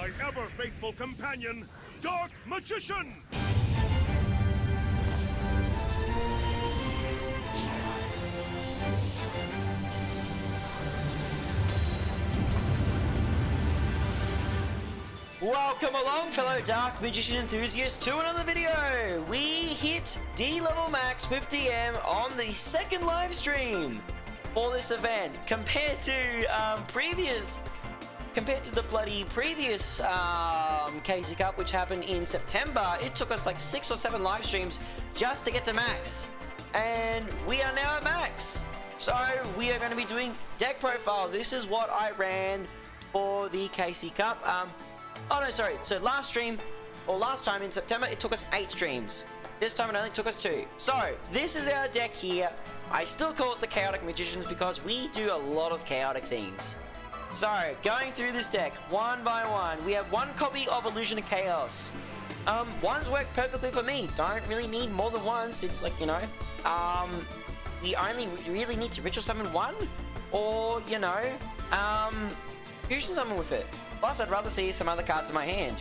my ever-faithful companion, Dark Magician! Welcome along, fellow Dark Magician enthusiasts, to another video! We hit D level max with DM on the second live stream for this event. Compared to the bloody previous Casey Cup, which happened in September, it took us like 6 or 7 live streams just to get to max. And we are now at max. So we are going to be doing deck profile. This is what I ran for the Casey Cup. Oh no, sorry. So last time in September, it took us 8 streams. This time it only took us 2. So this is our deck here. I still call it the Chaotic Magicians because we do a lot of chaotic things. So going through this deck one by one, we have 1 copy of Illusion of Chaos. One's worked perfectly for me. Don't really need more than one, since, like, you know, we only really need to ritual summon 1, or, you know, fusion summon with it. Plus, I'd rather see some other cards in my hand.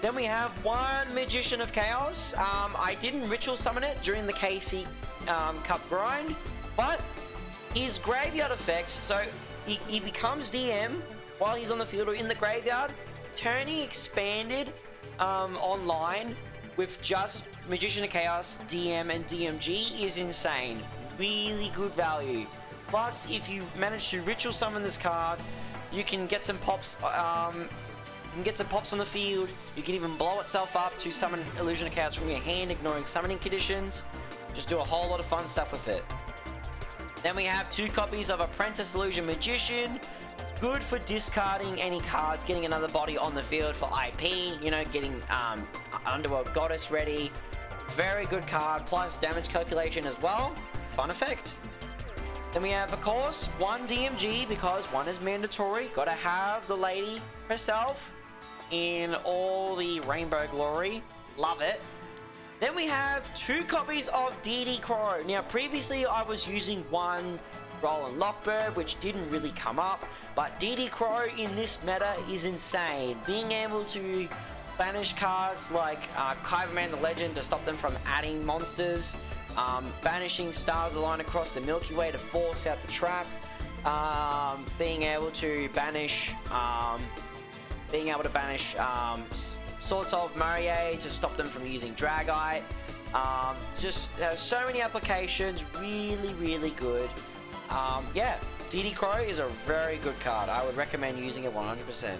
Then we have 1 Magician of Chaos. I didn't ritual summon it during the KC Cup grind, but his graveyard effects, so he becomes DM while he's on the field or in the graveyard. Turning expanded online with just Magician of Chaos, DM, and DMG is insane. Really good value. Plus, if you manage to ritual summon this card, you can get some pops. You can get some pops on the field. You can even blow itself up to summon Illusion of Chaos from your hand, ignoring summoning conditions. Just do a whole lot of fun stuff with it. Then we have 2 copies of Apprentice Illusion Magician. Good for discarding any cards, getting another body on the field for IP. You know, getting Underworld Goddess ready. Very good card. Plus damage calculation as well. Fun effect. Then we have, of course, 1 DMG, because 1 is mandatory. Gotta have the lady herself in all the rainbow glory. Love it. Then we have 2 copies of DD Crow. Now, previously I was using 1 Roland Lockbird, which didn't really come up. But DD Crow in this meta is insane. Being able to banish cards like Kyberman the Legend to stop them from adding monsters. Banishing stars align across the Milky Way to force out the trap. Being able to banish Swords of Marie to stop them from using Dragite. Just has so many applications. Really, really good. Yeah, DD Crow is a very good card. I would recommend using it 100%.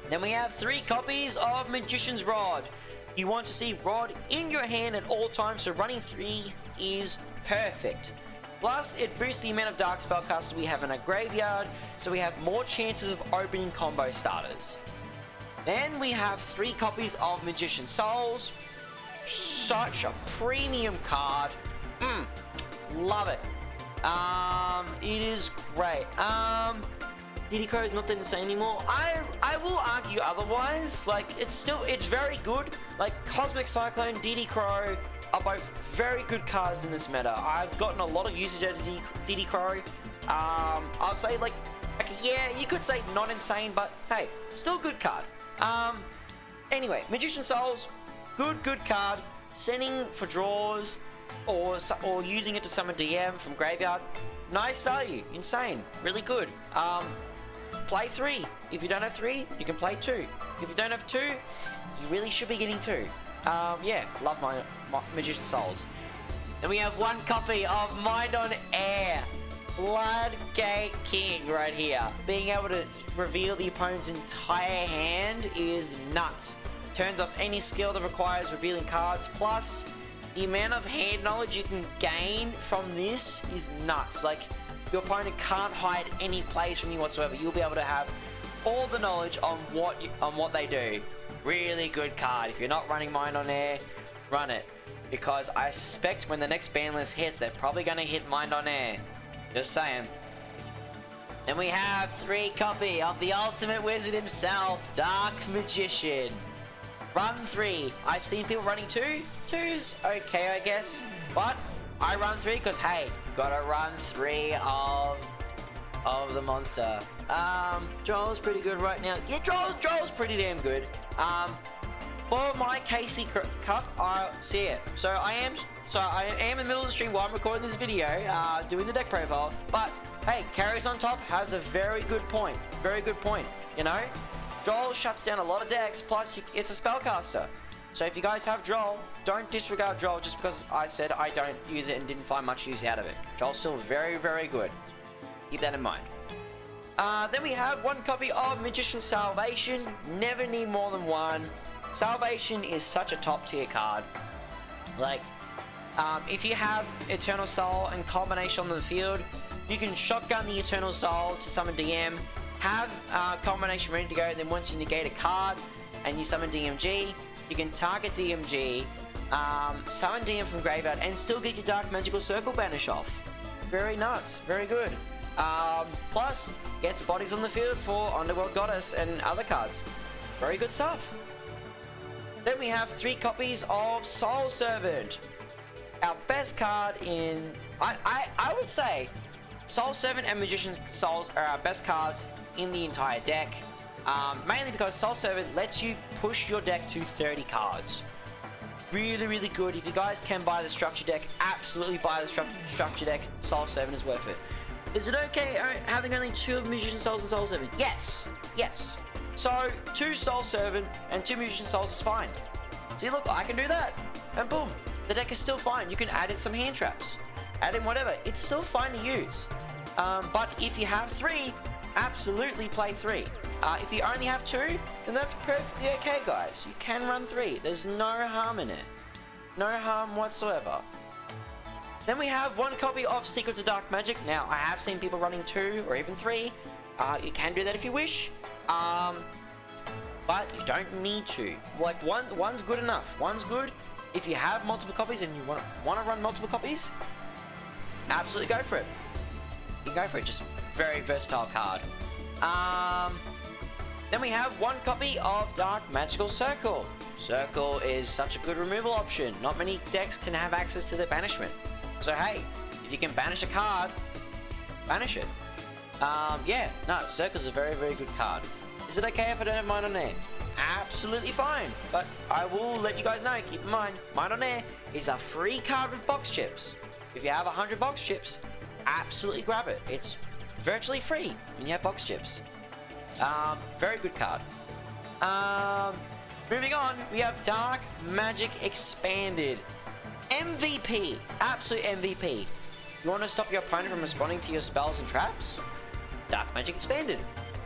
Then we have 3 copies of Magician's Rod. You want to see Rod in your hand at all times, so running 3 is perfect. Plus, it boosts the amount of dark spellcasters we have in our graveyard, so we have more chances of opening combo starters. Then we have 3 copies of Magician Souls. Such a premium card. Love it. It is great. DD Crow is not that insane anymore. I will argue otherwise. Like, it's very good. Like, Cosmic Cyclone, DD Crow are both very good cards in this meta. I've gotten a lot of usage out of DD Crow. I'll say, like, okay, yeah, you could say not insane, but hey, still a good card. Anyway, Magician Souls, good card. Sending for draws or using it to summon DM from graveyard, nice value, insane, really good. Play 3. If you don't have 3, you can play 2. If you don't have 2, you really should be getting 2. Yeah, love my Magician Souls. Then we have 1 copy of Mind on Air. Floodgate King right here. Being able to reveal the opponent's entire hand is nuts. Turns off any skill that requires revealing cards. Plus, the amount of hand knowledge you can gain from this is nuts. Like, your opponent can't hide any plays from you whatsoever. You'll be able to have all the knowledge on what they do. Really good card. If you're not running Mind on Air, run it, because I suspect when the next ban list hits, they're probably going to hit Mind on Air. Just saying. Then we have 3 copy of the ultimate wizard himself, Dark Magician. Run 3. I've seen people running 2. 2's okay, I guess, but I run 3 because, hey, gotta run 3 of of the monster. Duel's pretty good right now. Yeah, Duel's pretty damn good. For my KC Cup, see it. So I am in the middle of the stream while I'm recording this video, doing the deck profile. But hey, Carries on Top has a very good point. Very good point. You know, Duel shuts down a lot of decks. Plus, it's a spellcaster. So if you guys have Duel, don't disregard Duel just because I said I don't use it and didn't find much use out of it. Duel's still very, very good. Keep that in mind. Then we have one copy of Magician's Salvation. Never need more than one. Salvation is such a top tier card. Like, if you have Eternal Soul and Culmination on the field, you can shotgun the Eternal Soul to summon DM, have Culmination ready to go, then once you negate a card and you summon DMG, you can target DMG, summon DM from graveyard, and still get your Dark Magical Circle banish off. Very nuts, very good. Plus, gets bodies on the field for Underworld Goddess and other cards. Very good stuff. Then we have 3 copies of Soul Servant. Our best card in... I would say Soul Servant and Magician's Souls are our best cards in the entire deck. Mainly because Soul Servant lets you push your deck to 30 cards. Really, really good. If you guys can buy the structure deck, absolutely buy the structure deck. Soul Servant is worth it. Is it okay having only 2 of Magician Souls and Soul Servant? Yes. Yes. So, 2 Soul Servant and 2 Magician Souls is fine. See, look, I can do that. And boom, the deck is still fine. You can add in some hand traps. Add in whatever. It's still fine to use. But if you have 3, absolutely play 3. If you only have 2, then that's perfectly okay, guys. You can run 3. There's no harm in it. No harm whatsoever. Then we have 1 copy of Secrets of Dark Magic. Now, I have seen people running 2 or even 3. You can do that if you wish. But you don't need to. Like, one's good enough. One's good. If you have multiple copies and you want to run multiple copies, absolutely go for it. You can go for it. Just very versatile card. Then we have 1 copy of Dark Magical Circle. Circle is such a good removal option. Not many decks can have access to their banishment. So hey, if you can banish a card, banish it. Yeah, no, Circle's a very, very good card. Is it okay if I don't have Mine on Air? Absolutely fine, but I will let you guys know, keep in mind, Mine on Air is a free card with box chips. If you have 100 box chips, absolutely grab it. It's virtually free when you have box chips. Very good card. Moving on, we have Dark Magic Expanded. MVP, absolute MVP. You want to stop your opponent from responding to your spells and traps? Dark Magic Expanded.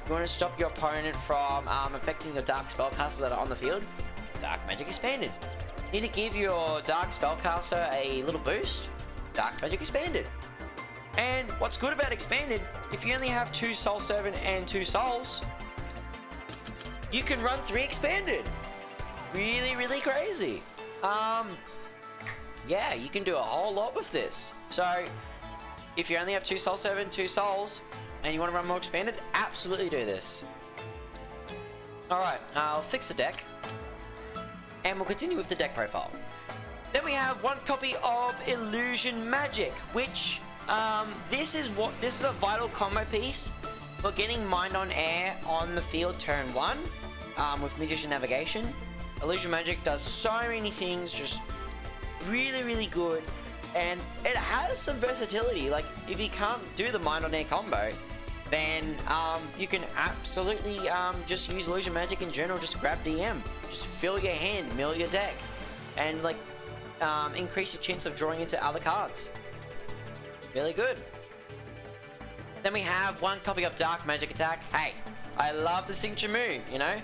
You want to stop your opponent from affecting your Dark Spellcasters that are on the field? Dark Magic Expanded. Need to give your Dark Spellcaster a little boost? Dark Magic Expanded. And what's good about Expanded, if you only have 2 Soul Servant and 2 Souls, you can run 3 Expanded. Really, really crazy. Yeah, you can do a whole lot with this. So, if you only have 2 Soul Servant, 2 Souls, and you want to run more Expanded, absolutely do this. Alright, I'll fix the deck. And we'll continue with the deck profile. Then we have 1 copy of Illusion Magic, which, this is a vital combo piece for getting Mind on Air on the field turn 1, with Magician Navigation. Illusion Magic does so many things, just really, really good, and it has some versatility. Like, if you can't do the Mind on Air combo, then you can absolutely just use Illusion Magic in general, just to grab DM, just fill your hand, mill your deck, and like increase your chance of drawing into other cards. Really good. Then we have 1 copy of Dark Magic Attack. Hey, I love the signature move, you know?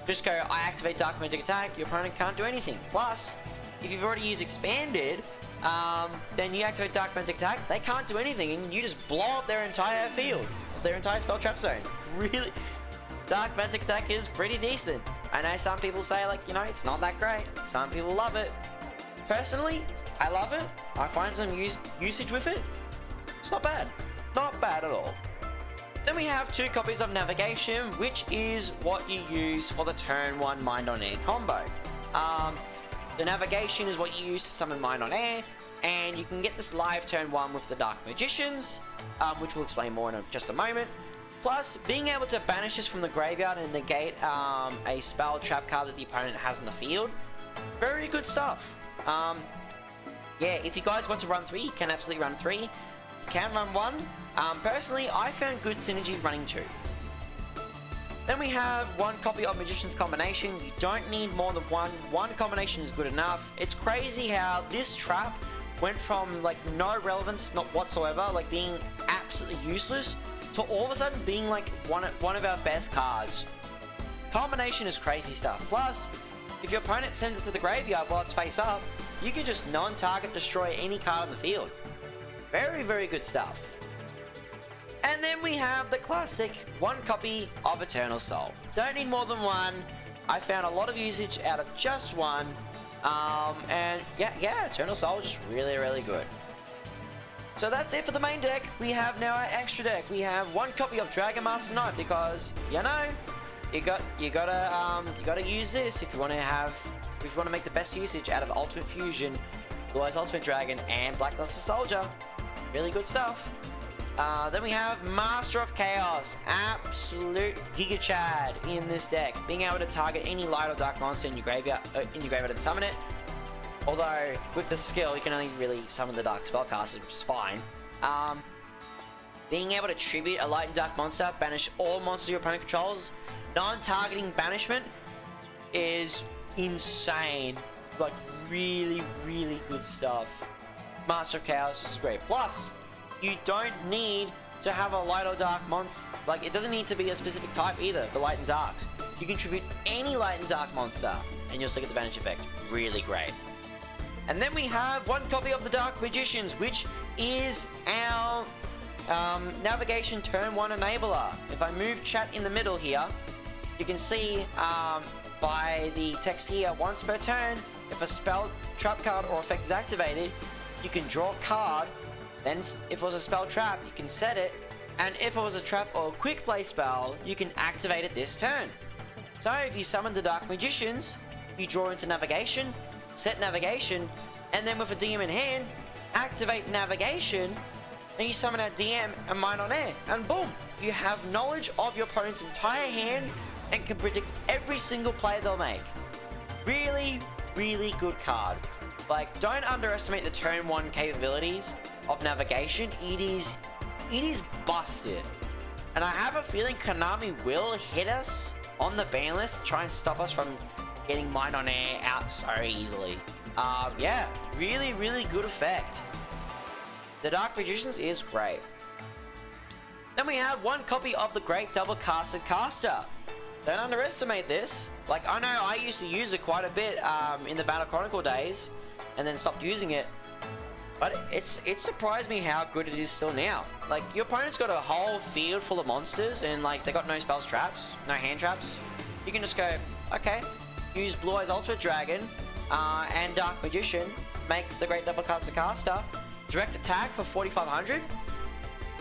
Just go, I activate Dark Magic Attack, your opponent can't do anything. Plus, if you've already used Expanded, then you activate Dark Magic Attack, they can't do anything, and you just blow up their entire field, their entire spell trap zone. Really, Dark Magic Attack is pretty decent. I know some people say, like, you know, it's not that great. Some people love it. Personally, I love it. I find some usage with it. It's not bad. Not bad at all. Then we have 2 copies of Navigation, which is what you use for the turn 1 Mind on Air combo. The Navigation is what you use to summon Mind on Air. and you can get this live turn 1 with the Dark Magicians, which we'll explain more in just a moment. Plus, being able to banish this from the graveyard and negate a spell trap card that the opponent has in the field. Very good stuff. Yeah, if you guys want to run 3, you can absolutely run 3. You can run 1. Personally, I found good synergy running 2. Then we have 1 copy of Magician's Combination. You don't need more than 1. 1 combination is good enough. It's crazy how this trap went from like no relevance, not whatsoever, like being absolutely useless, to all of a sudden being like one of our best cards. Combination is crazy stuff. Plus, if your opponent sends it to the graveyard while it's face up, you can just non-target destroy any card in the field. Very, very good stuff. And then we have the classic 1 copy of Eternal Soul. Don't need more than 1. I found a lot of usage out of just 1. And yeah, Eternal Soul is just really, really good. So that's it for the main deck. We have now our extra deck. We have 1 copy of Dragon Master Knight because, you know, you gotta use this if you want to make the best usage out of Ultimate Fusion, Blue Eyes Ultimate Dragon, and Black Luster Soldier. Really good stuff. Then we have Master of Chaos, absolute Giga Chad in this deck, being able to target any light or dark monster in your graveyard and summon it. Although with the skill, you can only really summon the dark spellcasters, which is fine. Being able to tribute a light and dark monster, banish all monsters your opponent controls. Non-targeting banishment is insane. Like really, really good stuff. Master of Chaos is great. Plus, you don't need to have a light or dark monster. Like, it doesn't need to be a specific type either, the light and darks. You can tribute any light and dark monster, and you'll still get the banish effect. Really great. And then we have 1 copy of the Dark Magicians, which is our navigation turn 1 enabler. If I move chat in the middle here, you can see by the text here, once per turn, if a spell, trap card, or effect is activated, you can draw a card. Then if it was a spell trap, you can set it, and if it was a trap or a quick play spell, you can activate it this turn. So if you summon the Dark Magicians, you draw into navigation, set navigation, and then with a DM in hand, activate navigation, and you summon a DM and Mind on Air, and boom, you have knowledge of your opponent's entire hand and can predict every single play they'll make. Really, really good card. Like, don't underestimate the turn 1 capabilities of navigation. It is busted. And I have a feeling Konami will hit us on the ban list to try and stop us from getting Mind on Air out so easily. Yeah, really, really good effect. The Dark Magicians is great. Then we have 1 copy of the Great Double Casted Caster. Don't underestimate this. Like, I know I used to use it quite a bit in the Battle Chronicle days, and then stopped using it. But it surprised me how good it is still now. Like, your opponent's got a whole field full of monsters, and like, they got no spells traps, no hand traps. You can just go, okay, use Blue Eyes Ultimate Dragon and Dark Magician, make the Great Double Caster Caster, direct attack for 4,500,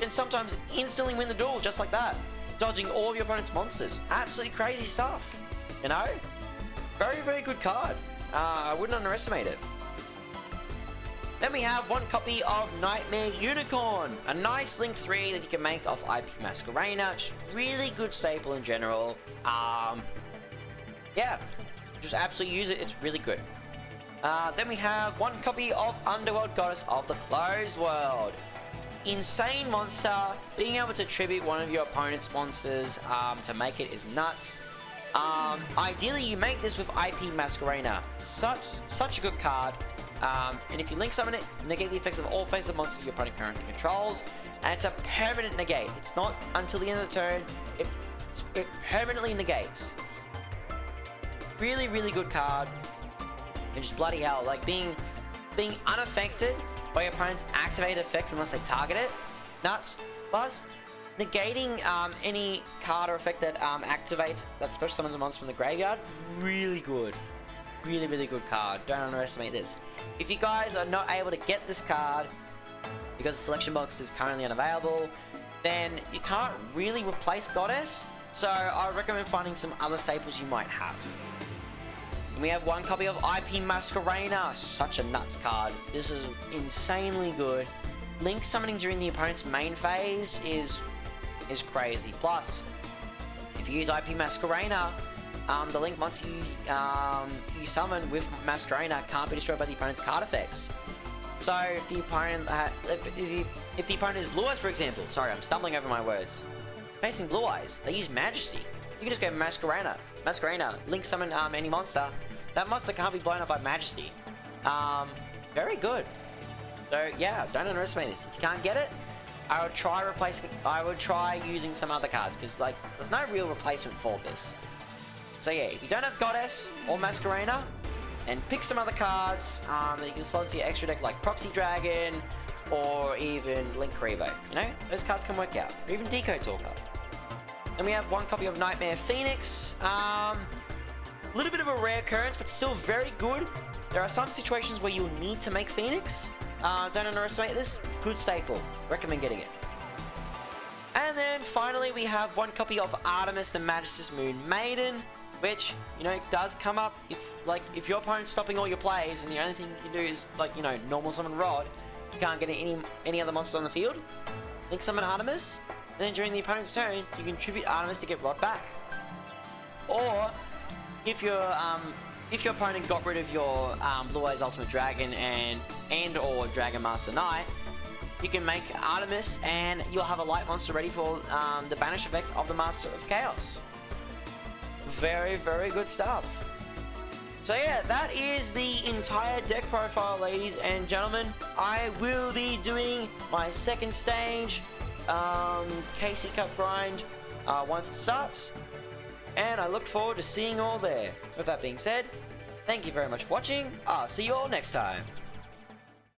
and sometimes instantly win the duel just like that, dodging all of your opponent's monsters. Absolutely crazy stuff, you know? Very, very good card. I wouldn't underestimate it. Then we have 1 copy of Nightmare Unicorn, a nice Link 3 that you can make off IP Masquerena. Just really good staple in general. Yeah, just absolutely use it, it's really good. Then we have 1 copy of Underworld Goddess of the Closed World. Insane monster. Being able to tribute one of your opponent's monsters to make it is nuts. Ideally, you make this with IP Masquerena. Such a good card. And if you link summon it, negate the effects of all phases of monsters your opponent currently controls. And it's a permanent negate. It's not until the end of the turn. It permanently negates. Really, really good card. And just bloody hell, like being unaffected by your opponent's activated effects unless they target it. Nuts. Plus, negating any card or effect that activates that special summons a monster from the graveyard. Really good. Really, really good card. Don't underestimate this. If you guys are not able to get this card because the selection box is currently unavailable, then you can't really replace Goddess. So I recommend finding some other staples you might have. And we have one copy of IP Masquerena. Such a nuts card. This is insanely good. Link summoning during the opponent's main phase is crazy. Plus, if you use IP Masquerena, the Link once you summon with Masquerena can't be destroyed by the opponent's card effects. So if the opponent if the opponent is Blue Eyes, for example, sorry, I'm stumbling over my words. Facing Blue Eyes, they use Majesty. You can just go Masquerena, Link summon any monster. That monster can't be blown up by Majesty. Very good. So yeah, don't underestimate this. If you can't get it, I would try using some other cards, because like there's no real replacement for this. So yeah, if you don't have Goddess or Masquerena, and pick some other cards that you can slot into your extra deck, like Proxy Dragon or even Link Revo. You know, those cards can work out. Or even Decode Talker. Then we have one copy of Nightmare Phoenix. A little bit of a rare occurrence, but still very good. There are some situations where you'll need to make Phoenix. Don't underestimate this. Good staple. Recommend getting it. And then finally we have one copy of Artemis the Magistus Moon Maiden, which, you know, does come up if your opponent's stopping all your plays and the only thing you can do is, like, you know, normal summon Rod. You can't get any other monsters on the field. Link summon Artemis, and then during the opponent's turn, you can tribute Artemis to get Rod back. Or if your opponent got rid of your Blue Eyes Ultimate Dragon and or Dragon Master Knight, you can make Artemis and you'll have a light monster ready for the banish effect of the Master of Chaos. Very, very good stuff. So yeah, that is the entire deck profile, ladies and gentlemen. I will be doing my second stage KC Cup grind once it starts, and I look forward to seeing you all there. With that being said, thank you very much for watching. I'll see you all next time.